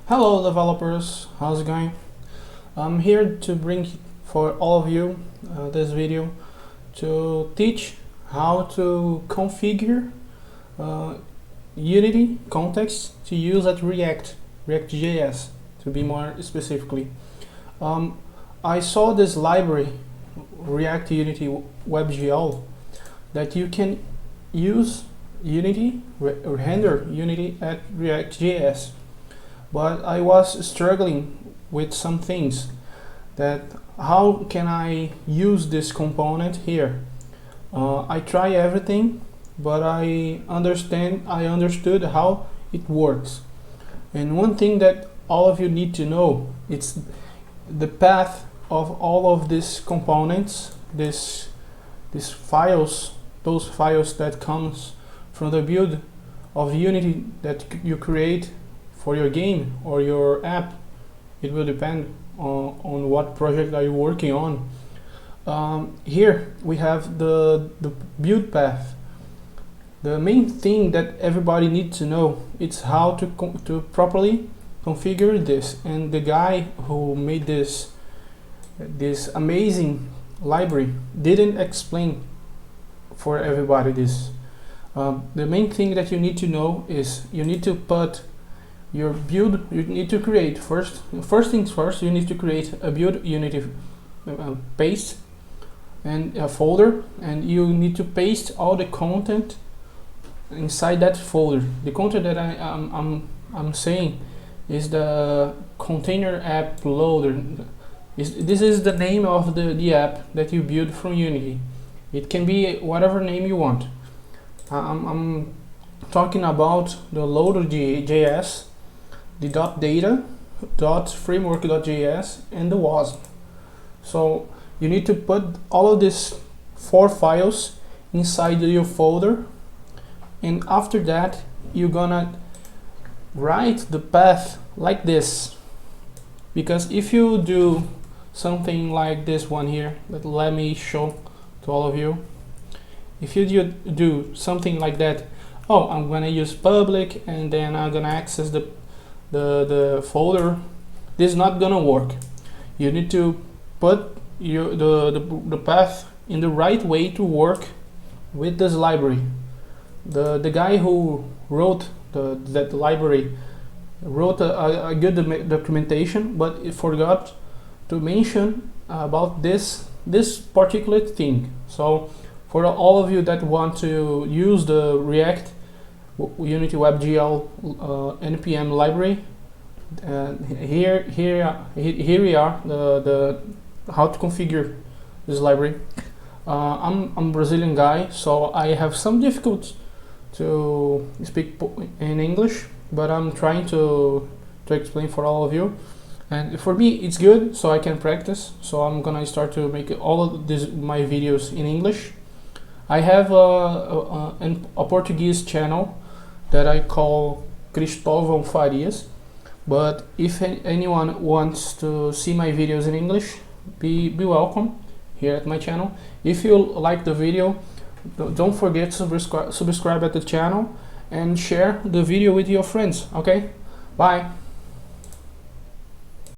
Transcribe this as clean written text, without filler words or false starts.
Hello developers, how's it going? I'm here to bring for all of you this video to teach how to configure Unity context to use at React.js to be more specifically. I saw this library, React Unity Webgl, that you can use Unity or render Unity at React.js. But I was struggling with some things, that how can I use this component here? I try everything, but I understood how it works. And one thing that all of you need to know, it's the path of all of these components, these files, those files that comes from the build of Unity that you create for your game or your app. It will depend on what project are you working on. Here we have the build path. The main thing that everybody needs to know is how to properly configure this, and the guy who made this amazing library didn't explain for everybody this. The main thing that you need to know is you need to put your build, you need to create first things first, you need to create a build Unity paste and a folder, and you need to paste all the content inside that folder. The content that I'm saying is the container app loader. This is the name of the app that you build from Unity. It can be whatever name you want. I'm talking about the loader.js, the .data, .framework.js, and the wasm. So you need to put all of these 4 files inside your folder, and after that you're gonna write the path like this. Because if you do something like this one here, let me show to all of you. If you do something like that, oh, I'm gonna use public and then I'm gonna access the folder, this is not gonna work. You need to put the path in the right way to work with this library. The guy who wrote that library wrote a good documentation, but it forgot to mention about this particular thing. So for all of you that want to use the React Unity WebGL npm library, here we are, the how to configure this library. I'm a Brazilian guy, so I have some difficulty to speak in English, but I'm trying to explain for all of you. And for me it's good, so I can practice. So I'm gonna start to make all of my videos in English. I have a Portuguese channel that I call Cristóvão Farias, but if anyone wants to see my videos in English, be welcome here at my channel. If you like the video, don't forget to subscribe at the channel and share the video with your friends. Okay, bye.